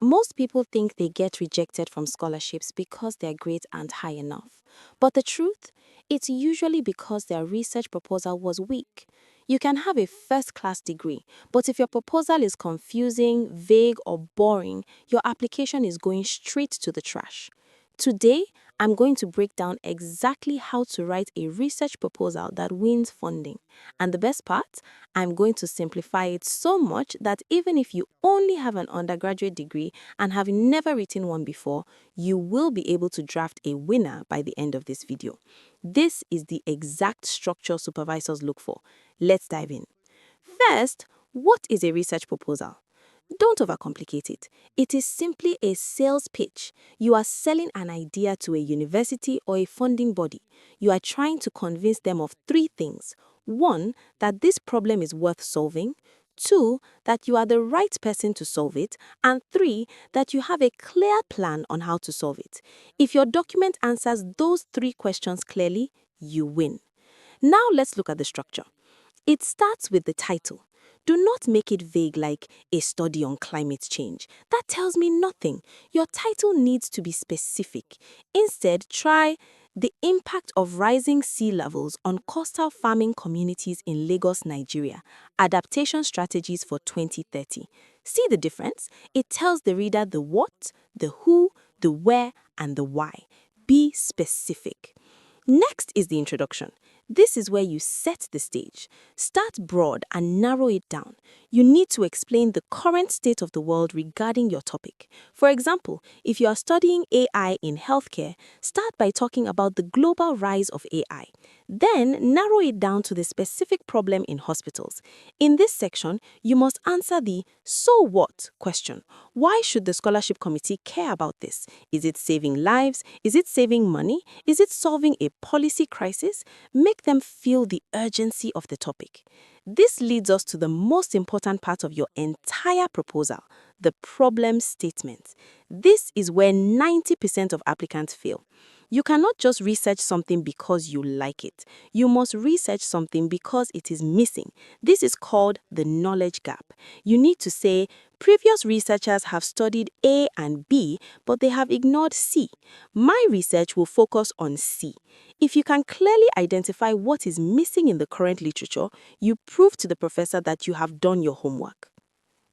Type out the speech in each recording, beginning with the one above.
Most people think they get rejected from scholarships because their grades aren't high enough. But the truth? It's usually because their research proposal was weak. You can have a first class degree, but if your proposal is confusing, vague, or boring, your application is going straight to the trash. Today, I'm going to break down exactly how to write a research proposal that wins funding. And the best part, I'm going to simplify it so much that even if you only have an undergraduate degree and have never written one before, you will be able to draft a winner by the end of this video. This is the exact structure supervisors look for. Let's dive in. First, what is a research proposal? Don't overcomplicate it. It is simply a sales pitch. You are selling an idea to a university or a funding body. You are trying to convince them of three things. One, that this problem is worth solving. Two, that you are the right person to solve it. And three, that you have a clear plan on how to solve it. If your document answers those three questions clearly, you win. Now let's look at the structure. It starts with the title. Do not make it vague like a study on climate change. That tells me nothing. Your title needs to be specific. Instead, try the impact of rising sea levels on coastal farming communities in Lagos, Nigeria. Adaptation strategies for 2030. See the difference? It tells the reader the what, the who, the where, and the why. Be specific. Next is the introduction. This is where you set the stage. Start broad and narrow it down. You need to explain the current state of the world regarding your topic. For example, if you are studying AI in healthcare, start by talking about the global rise of AI. Then narrow it down to the specific problem in hospitals. In this section, you must answer the "so what" question. Why should the scholarship committee care about this? Is it saving lives? Is it saving money? Is it solving a policy crisis? Make them feel the urgency of the topic. This leads us to the most important part of your entire proposal, the problem statement. This is where 90% of applicants fail. You cannot just research something because you like it. You must research something because it is missing. This is called the knowledge gap. You need to say, previous researchers have studied A and B, but they have ignored C. My research will focus on C. If you can clearly identify what is missing in the current literature, you prove to the professor that you have done your homework.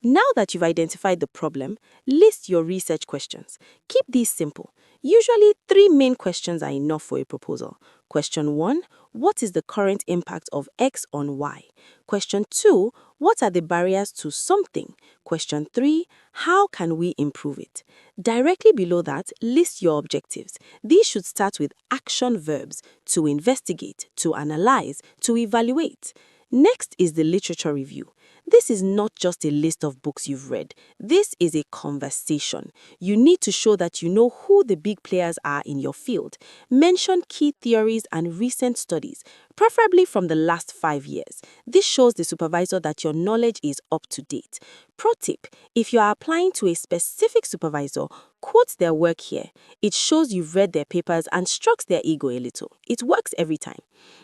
Now that you've identified the problem, list your research questions. Keep these simple. Usually, three main questions are enough for a proposal. Question 1, what is the current impact of X on Y? Question 2, what are the barriers to something? Question 3, how can we improve it? Directly below that, list your objectives. These should start with action verbs: to investigate, to analyze, to evaluate. Next is the literature review. This is not just a list of books you've read. This is a conversation. You need to show that you know who the big players are in your field. Mention key theories and recent studies, preferably from the last 5 years. This shows the supervisor that your knowledge is up to date. Pro tip: if you are applying to a specific supervisor, quote their work here. It shows you've read their papers and strokes their ego a little. It works every time.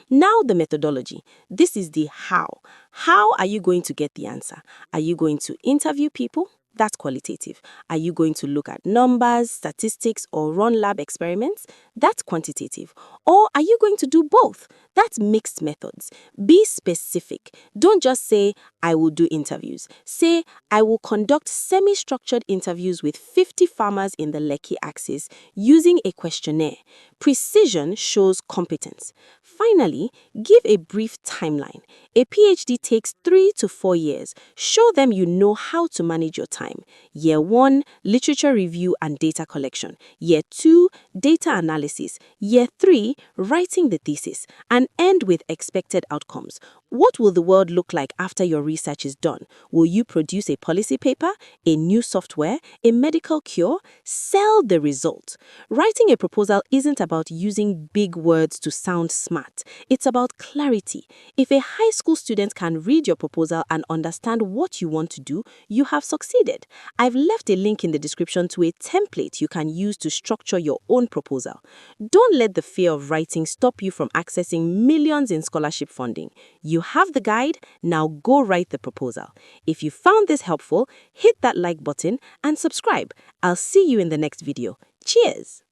Now the methodology. This is the how. How are you going to get the answer? Are you going to interview people? That's qualitative. Are you going to look at numbers, statistics, or run lab experiments? That's quantitative. Or are you going to do both? That's mixed methods. Be specific. Don't just say, I will do interviews. Say, I will conduct semi-structured interviews with 50 farmers in the Lekki axis using a questionnaire. Precision shows competence. Finally, give a brief timeline. A PhD takes 3 to 4 years. Show them you know how to manage your time. Year 1, literature review and data collection. Year 2, data analysis. Year 3, writing the thesis. And end with expected outcomes. What will the world look like after your research is done? Will you produce a policy paper, a new software, a medical cure? Sell the result. Writing a proposal isn't about using big words to sound smart. It's about clarity. If a high school student can read your proposal and understand what you want to do, you have succeeded. I've left a link in the description to a template you can use to structure your own proposal. Don't let the fear of writing stop you from accessing millions in scholarship funding. You have the guide, now go write the proposal. If you found this helpful, hit that like button and subscribe. I'll see you in the next video. Cheers!